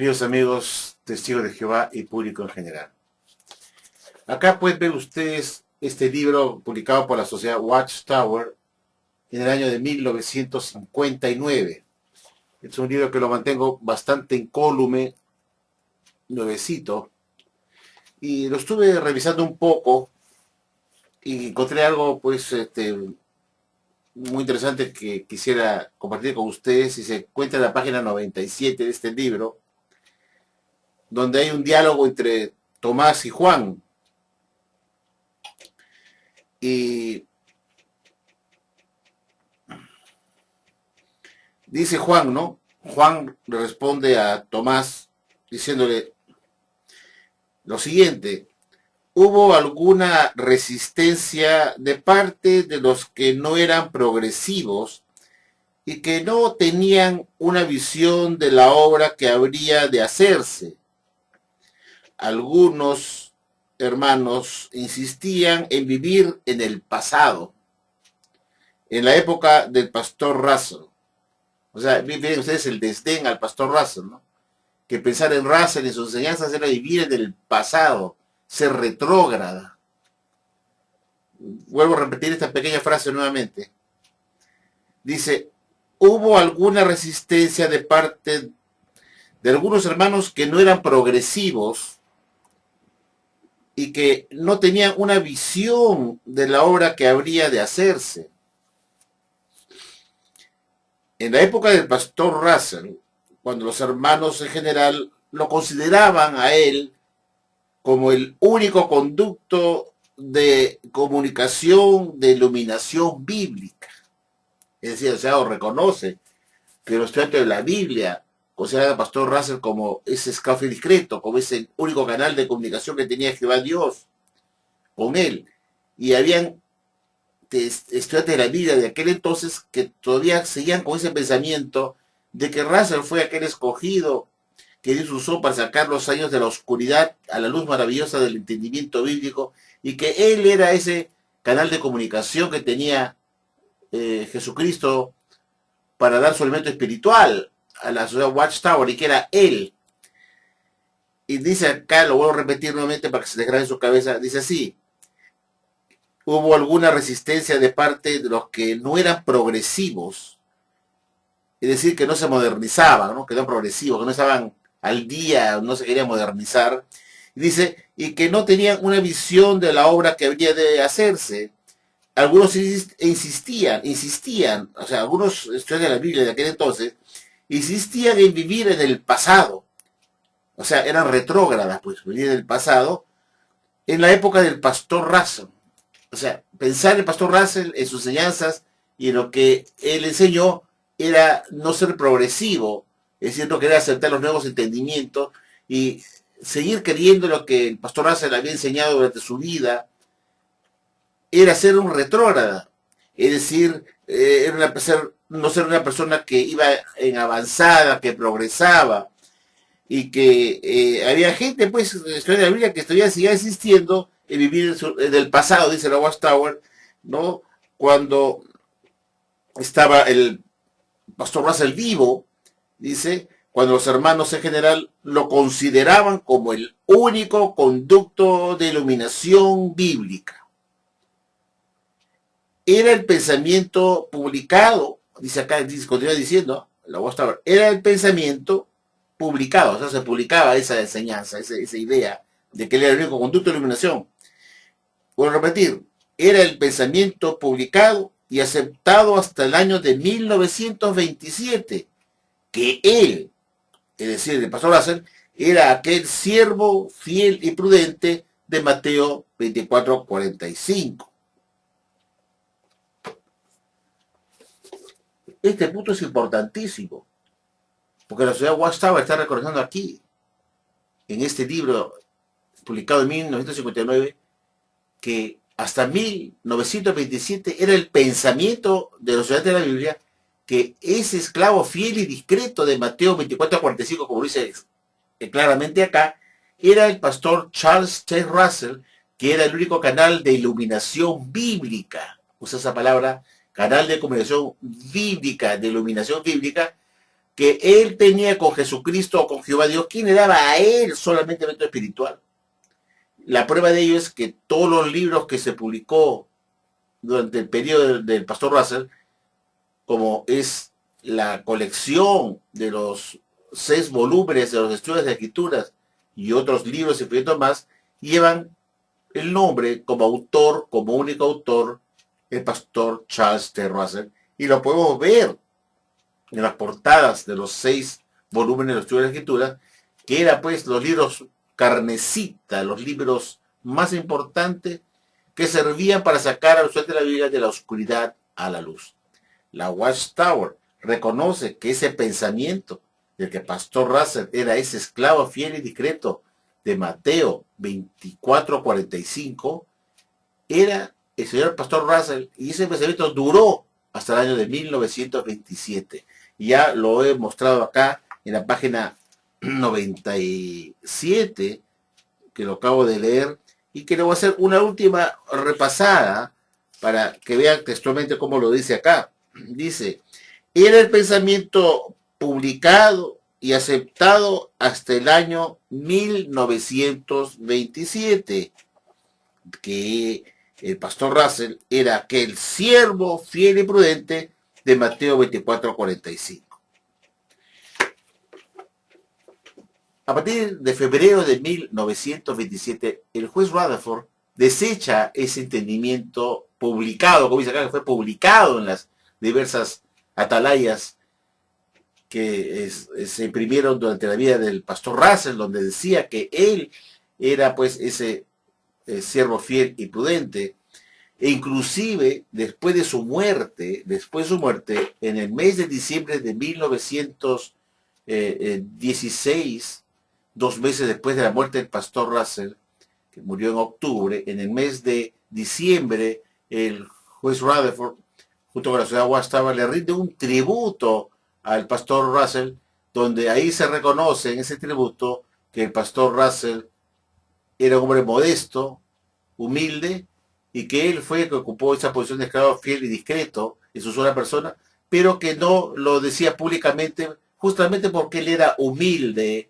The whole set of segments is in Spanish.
Queridos amigos, testigos de Jehová y público en general. Acá pueden ver ustedes este libro publicado por la sociedad Watchtower en el año de 1959. Es un libro que lo mantengo bastante incólume, nuevecito, y lo estuve revisando un poco y encontré algo pues muy interesante que quisiera compartir con ustedes. Y se encuentra en la página 97 de este libro, donde hay un diálogo entre Tomás y Juan. Y dice Juan, ¿no? Juan le responde a Tomás diciéndole lo siguiente: ¿hubo alguna resistencia de parte de los que no eran progresivos y que no tenían una visión de la obra que habría de hacerse? Algunos hermanos insistían en vivir en el pasado, en la época del pastor Russell. O sea, miren ustedes el desdén al pastor Russell, ¿no? Que pensar en Russell y sus enseñanzas era vivir en el pasado, ser retrógrada. Vuelvo a repetir esta pequeña frase nuevamente. Dice: hubo alguna resistencia de parte de algunos hermanos que no eran progresivos y que no tenían una visión de la obra que habría de hacerse. En la época del pastor Russell, cuando los hermanos en general lo consideraban a él como el único conducto de comunicación, de iluminación bíblica. Es decir, o sea, o reconoce que los estudiantes de la Biblia consideran al pastor Russell como ese escape discreto, como ese único canal de comunicación que tenía Jehová Dios con él. Y habían estudiantes de la Biblia de aquel entonces que todavía seguían con ese pensamiento de que Russell fue aquel escogido que Dios usó para sacar los años de la oscuridad a la luz maravillosa del entendimiento bíblico, y que él era ese canal de comunicación que tenía Jesucristo para dar su elemento espiritual a la sociedad Watchtower, y que era él. Y dice acá, lo vuelvo a repetir nuevamente para que se les grabe en su cabeza, dice así: hubo alguna resistencia de parte de los que no eran progresivos, es decir, que no se modernizaban, ¿no? Que no eran progresivos, que no estaban al día, no se querían modernizar. Y dice, y que no tenían una visión de la obra que habría de hacerse. Algunos insistían, o sea, algunos estudiantes de la Biblia de aquel entonces, insistían en vivir en el pasado. O sea, eran retrógradas, pues, vivir en el pasado, en la época del pastor Russell. O sea, pensar en el pastor Russell, en sus enseñanzas y en lo que él enseñó, era no ser progresivo, es decir, no querer aceptar los nuevos entendimientos y seguir creyendo lo que el pastor Russell había enseñado durante su vida. Era ser un retrógrada, es decir, no ser una persona que iba en avanzada, que progresaba, y que había gente, pues, de la Biblia que todavía seguía insistiendo en vivir en el pasado, dice la Watchtower, ¿no? Cuando estaba el pastor Russell vivo, dice, cuando los hermanos en general lo consideraban como el único conducto de iluminación bíblica. Era el pensamiento publicado, dice acá, continúa diciendo, la Watchtower, era el pensamiento publicado, o sea, se publicaba esa enseñanza, esa idea de que él era el único conducto de iluminación. Vuelvo a repetir, era el pensamiento publicado y aceptado hasta el año de 1927, que él, es decir, el pastor Russell, era aquel siervo fiel y prudente de Mateo 24:45. Este punto es importantísimo, porque la sociedad Watchtower está recordando aquí, en este libro publicado en 1959, que hasta 1927 era el pensamiento de los estudiantes de la Biblia que ese esclavo fiel y discreto de Mateo 24:45, como dice claramente acá, era el pastor Charles T. Russell, que era el único canal de iluminación bíblica. Usa esa palabra, canal de comunicación bíblica, de iluminación bíblica, que él tenía con Jesucristo o con Jehová Dios, quien le daba a él solamente evento espiritual. La prueba de ello es que todos los libros que se publicó durante el periodo del pastor Russell, como es la colección de los 6 volúmenes de los estudios de escrituras y otros libros y proyectos más, llevan el nombre como autor, como único autor, el pastor Charles T. Russell, y lo podemos ver en las portadas de los 6 volúmenes de los estudios de escrituras, que eran pues los libros carnecita, los libros más importantes que servían para sacar al estudiante de la Biblia de la oscuridad a la luz. La Watchtower reconoce que ese pensamiento del que Pastor Russell era ese esclavo fiel y discreto de Mateo 24:45, era el señor Pastor Russell, y ese pensamiento duró hasta el año de 1927. Ya lo he mostrado acá en la página 97, que lo acabo de leer, y que le voy a hacer una última repasada para que vean textualmente cómo lo dice acá. Dice, era el pensamiento publicado y aceptado hasta el año 1927, que el pastor Russell era aquel siervo fiel y prudente de Mateo 24:45. A partir de febrero de 1927, el juez Rutherford desecha ese entendimiento publicado, como dice acá, que fue publicado en las diversas atalayas que se imprimieron durante la vida del pastor Russell, donde decía que él era pues ese siervo fiel y prudente, e inclusive después de su muerte, en el mes de diciembre de 1916, 2 meses después de la muerte del pastor Russell, que murió en octubre, en el mes de diciembre, el juez Rutherford, junto con la ciudad de Watchtower, le rinde un tributo al pastor Russell, donde ahí se reconoce en ese tributo que el pastor Russell era un hombre modesto, humilde, y que él fue el que ocupó esa posición de esclavo fiel y discreto en su sola persona, pero que no lo decía públicamente, justamente porque él era humilde,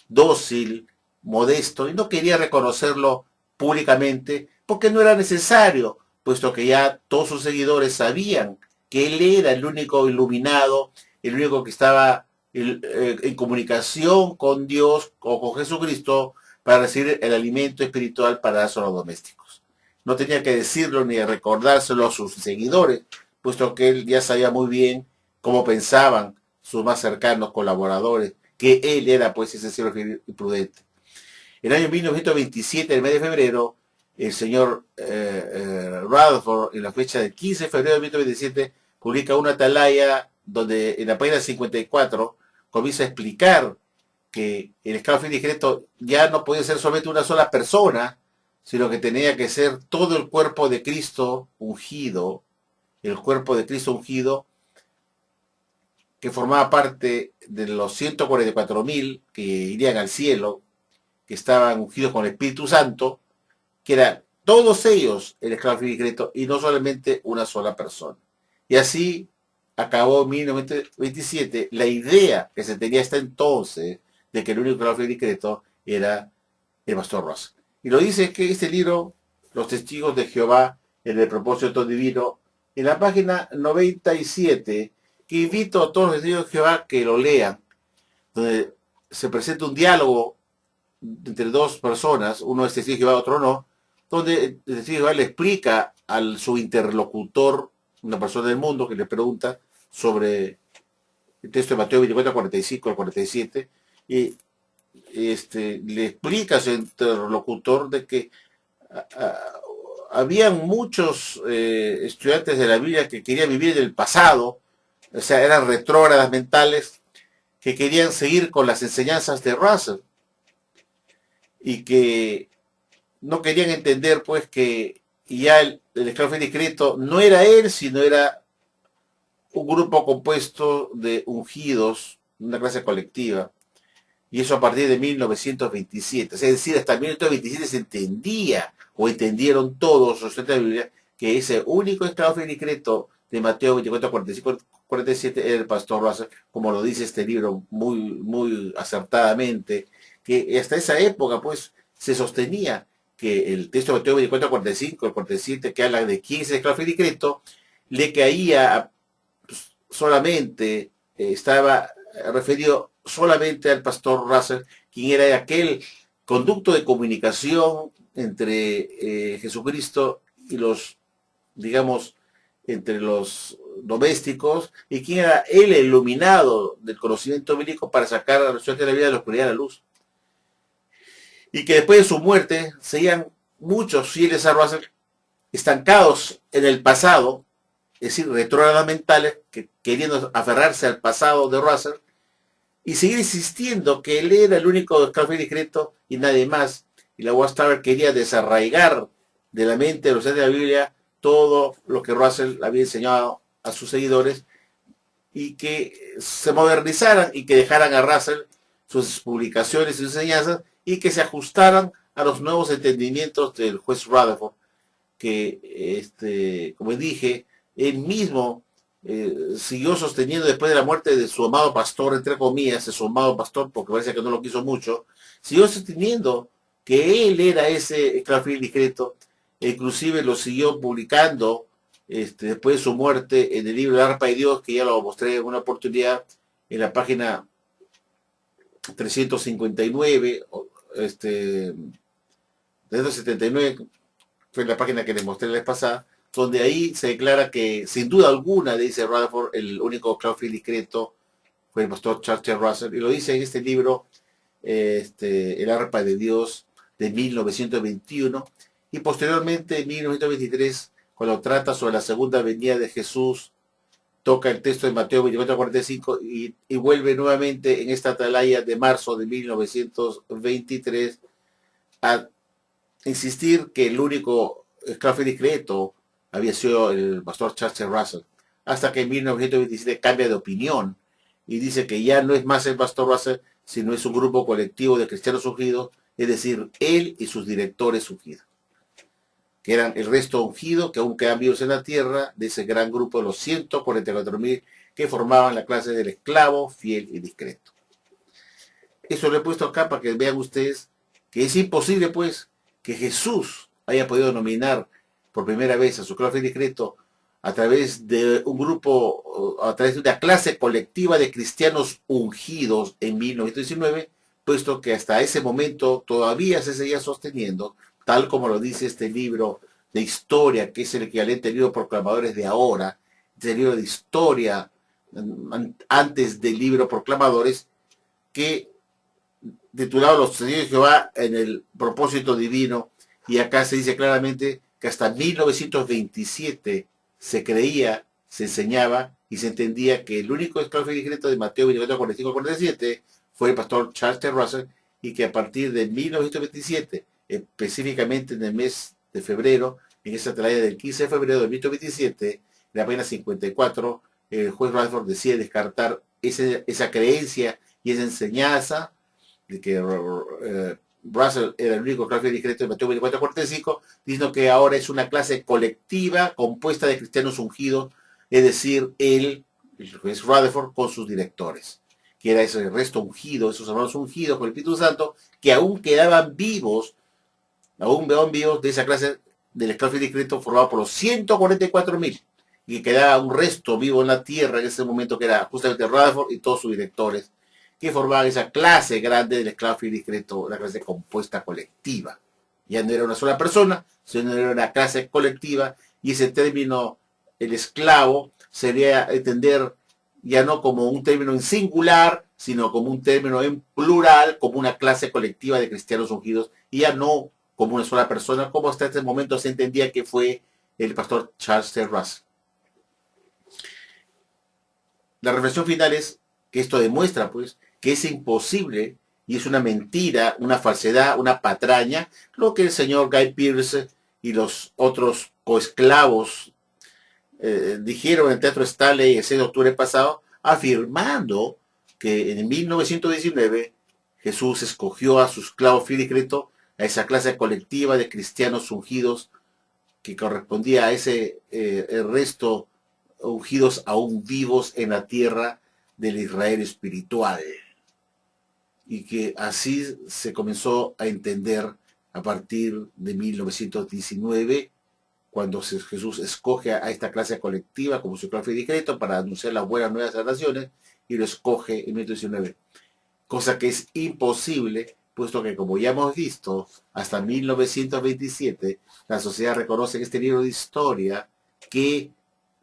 dócil, modesto, y no quería reconocerlo públicamente, porque no era necesario, puesto que ya todos sus seguidores sabían que él era el único iluminado, el único que estaba en comunicación con Dios o con Jesucristo para recibir el alimento espiritual para dar a los domésticos. No tenía que decirlo ni recordárselo a sus seguidores, puesto que él ya sabía muy bien cómo pensaban sus más cercanos colaboradores, que él era pues ese siervo prudente. En el año 1927, en el mes de febrero, el señor Rutherford, en la fecha del 15 de febrero de 1927, publica una atalaya donde en la página 54 comienza a explicar que el esclavo fiel y discreto ya no podía ser solamente una sola persona, sino que tenía que ser todo el cuerpo de Cristo ungido, el cuerpo de Cristo ungido, que formaba parte de los 144.000 que irían al cielo, que estaban ungidos con el Espíritu Santo, que eran todos ellos el esclavo fiel y discreto, y no solamente una sola persona. Y así acabó en 1927 la idea que se tenía hasta entonces de que el único esclavo fiel y discreto era el pastor Russell. Y lo dice que este libro, Los Testigos de Jehová en el propósito divino, en la página 97, que invito a todos los testigos de Jehová que lo lean, donde se presenta un diálogo entre 2 personas, uno es testigo de Jehová, otro no, donde el testigo de Jehová le explica a su interlocutor, una persona del mundo, que le pregunta sobre el texto de Mateo 24:45 al 47, y le explica a su interlocutor de que habían muchos estudiantes de la Biblia que querían vivir en el pasado, o sea, eran retrógradas mentales, que querían seguir con las enseñanzas de Russell y que no querían entender pues que ya el esclavo fiel y discreto no era él, sino era un grupo compuesto de ungidos, una clase colectiva, y eso a partir de 1927. Es decir, hasta 1927 se entendía, o entendieron todos los estudiantes de la Biblia, que ese único esclavo fiel y discreto de Mateo 24, 45, 47 era el pastor Russell, como lo dice este libro muy acertadamente, que hasta esa época pues se sostenía que el texto de Mateo 24, 45, el 47, que habla de quién es el esclavo y Cristo, le caía solamente, estaba referido solamente al pastor Russell, quien era aquel conducto de comunicación entre Jesucristo y los, digamos, entre los domésticos, y quien era el iluminado del conocimiento bíblico para sacar a los estudiantes de la vida de la oscuridad a la luz. Y que después de su muerte seguían muchos fieles a Russell estancados en el pasado, es decir, retrógradas mentales, que queriendo aferrarse al pasado de Russell y seguir insistiendo que él era el único esclavo discreto y nadie más. Y la Watchtower quería desarraigar de la mente de los de la Biblia todo lo que Russell había enseñado a sus seguidores y que se modernizaran y que dejaran a Russell sus publicaciones y sus enseñanzas y que se ajustaran a los nuevos entendimientos del juez Rutherford, que, como dije, él mismo siguió sosteniendo después de la muerte de su amado pastor, entre comillas, de su amado pastor, porque parece que no lo quiso mucho, siguió sosteniendo que él era ese esclavo discreto, e inclusive lo siguió publicando después de su muerte en el libro El Arpa de Dios, que ya lo mostré en una oportunidad en la página 359, 379, fue la página que les mostré la vez pasada, donde ahí se declara que, sin duda alguna, dice Rutherford, el único esclavo discreto fue el pastor Charles Russell, y lo dice en este libro, El Arpa de Dios, de 1921, y posteriormente, en 1923, cuando trata sobre la segunda venida de Jesús, toca el texto de Mateo 24, 45 y vuelve nuevamente en esta atalaya de marzo de 1923 a insistir que el único esclavo discreto había sido el pastor Charles Russell, hasta que en 1927 cambia de opinión y dice que ya no es más el pastor Russell, sino es un grupo colectivo de cristianos ungidos, es decir, él y sus directores ungidos, que eran el resto ungido, que aún quedan vivos en la tierra, de ese gran grupo de los 144.000 que formaban la clase del esclavo, fiel y discreto. Eso lo he puesto acá para que vean ustedes que es imposible, pues, que Jesús haya podido nominar por primera vez a su esclavo fiel y discreto a través de un grupo, a través de una clase colectiva de cristianos ungidos en 1919, puesto que hasta ese momento todavía se seguía sosteniendo, tal como lo dice este libro de historia, que es el equivalente al libro Proclamadores de ahora, este libro de historia antes del libro Proclamadores, que titulado Los Testigos de Jehová en el propósito divino, y acá se dice claramente que hasta 1927 se creía, se enseñaba y se entendía que el único esclavo discreto de Mateo 24, 45, 47 fue el pastor Charles Russell, y que a partir de 1927, específicamente en el mes de febrero, en esa atalaya del 15 de febrero de 1927, en la página 54, el juez Rutherford decide descartar esa creencia y esa enseñanza de que Russell era el único clase discreto de Mateo 24:45, diciendo que ahora es una clase colectiva compuesta de cristianos ungidos, es decir, él, el juez Rutherford, con sus directores, que era ese resto ungido, esos hermanos ungidos con el Espíritu Santo, que aún quedaban vivos, de esa clase del esclavo discreto formado por los 144.000, y que quedaba un resto vivo en la tierra en ese momento, que era justamente Rutherford y todos sus directores, que formaban esa clase grande del esclavo fiel y discreto, la clase compuesta colectiva. Ya no era una sola persona, sino era una clase colectiva, y ese término, el esclavo, sería entender ya no como un término en singular, sino como un término en plural, como una clase colectiva de cristianos ungidos, y ya no como una sola persona, como hasta este momento se entendía que fue el pastor Charles T. Russell. La reflexión final es que esto demuestra, pues, que es imposible y es una mentira, una falsedad, una patraña, lo que el señor Guy Pearce y los otros coesclavos dijeron en el Teatro Stanley el 6 de octubre pasado, afirmando que en 1919 Jesús escogió a su esclavo fiel y discreto, a esa clase colectiva de cristianos ungidos que correspondía a ese el resto ungidos aún vivos en la tierra del Israel espiritual. Y que así se comenzó a entender a partir de 1919, cuando Jesús escoge a esta clase colectiva como su clase de decreto para anunciar las buenas nuevas de las naciones, y lo escoge en 1919. Cosa que es imposible, puesto que, como ya hemos visto, hasta 1927 la sociedad reconoce en este libro de historia que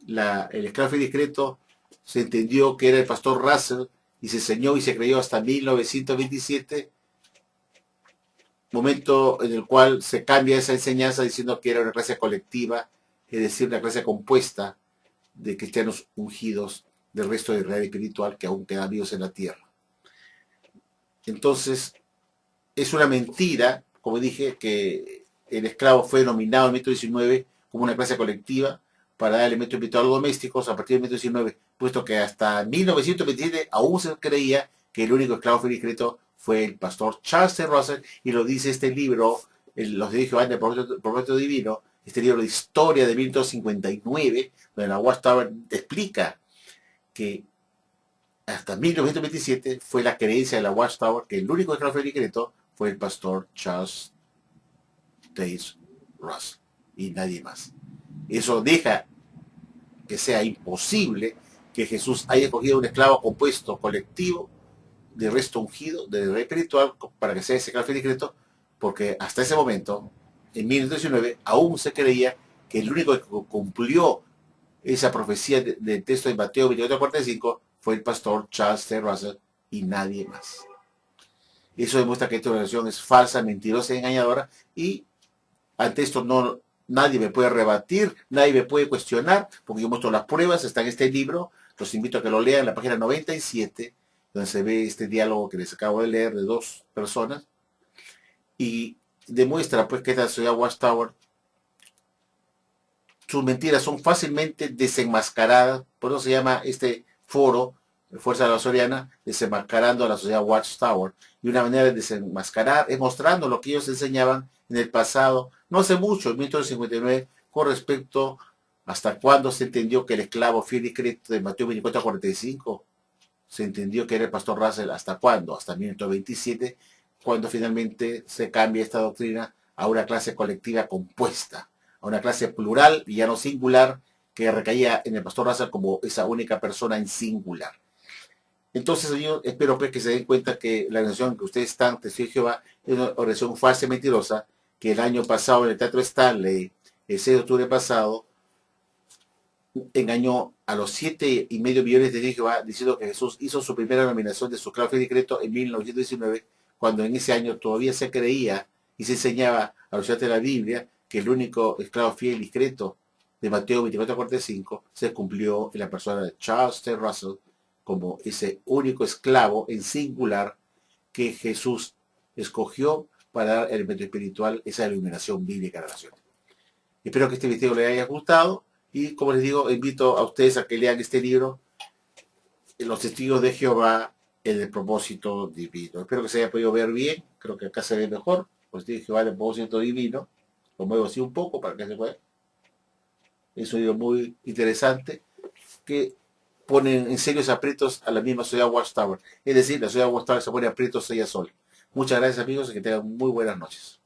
el esclavo discreto se entendió que era el pastor Russell y se enseñó y se creyó hasta 1927, momento en el cual se cambia esa enseñanza diciendo que era una clase colectiva, es decir, una clase compuesta de cristianos ungidos del resto de Israel espiritual que aún quedan vivos en la tierra. Entonces, es una mentira, como dije, que el esclavo fue nominado en 1919 como una clase colectiva para dar elementos espirituales domésticos a partir de 1919, puesto que hasta 1927 aún se creía que el único esclavo discreto fue el pastor Charles T. Russell, y lo dice este libro, Los de Jehová del Propósito Divino, este libro de historia de 1959, donde la Watchtower explica que hasta 1927 fue la creencia de la Watchtower que el único esclavo discreto fue el pastor Charles T. Russell y nadie más. Eso deja que sea imposible que Jesús haya escogido un esclavo compuesto colectivo de resto ungido, de rey espiritual, para que sea ese esclavo discreto, porque hasta ese momento, en 1919, aún se creía que el único que cumplió esa profecía del texto de Mateo 28:45 fue el pastor Charles T. Russell y nadie más. Eso demuestra que esta organización es falsa, mentirosa y engañadora, y ante esto nadie me puede rebatir, nadie me puede cuestionar, porque yo muestro las pruebas, está en este libro, los invito a que lo lean en la página 97, donde se ve este diálogo que les acabo de leer de dos personas, y demuestra pues que esta sociedad Watchtower, sus mentiras son fácilmente desenmascaradas, por eso se llama este foro, Fuerza de la Soriana, desenmascarando a la sociedad Watchtower. Y una manera de desenmascarar es mostrando lo que ellos enseñaban en el pasado, no hace mucho, en 1959, con respecto hasta cuándo se entendió que el esclavo fiel y discreto de Mateo 24:45 se entendió que era el pastor Russell, hasta cuándo, hasta 1927, cuando finalmente se cambia esta doctrina a una clase colectiva compuesta, a una clase plural y ya no singular, que recaía en el pastor Russell como esa única persona en singular. Entonces, yo espero pues que se den cuenta que la organización que ustedes están, Testigos de Jehová, es una organización falsa y mentirosa, que el año pasado en el Teatro Stanley, el 6 de octubre pasado, engañó a los 7,5 millones de testigos de Jehová diciendo que Jesús hizo su primera nominación de su esclavo fiel discreto en 1919, cuando en ese año todavía se creía y se enseñaba a los estudiantes de la Biblia que el único esclavo fiel discreto de Mateo 24:45 se cumplió en la persona de Charles T. Russell como ese único esclavo en singular que Jesús escogió para dar el elemento espiritual, esa iluminación bíblica a la nación. Espero que este video les haya gustado y, como les digo, invito a ustedes a que lean este libro, Los Testigos de Jehová en el Propósito Divino. Espero que se haya podido ver bien, creo que acá se ve mejor, Los Testigos de Jehová en el Propósito Divino. Lo muevo así un poco para que se pueda. Es un libro muy interesante que ponen en serios aprietos a la misma sociedad Watchtower. Es decir, la sociedad Watchtower se pone aprietos ella sola. Muchas gracias, amigos, y que tengan muy buenas noches.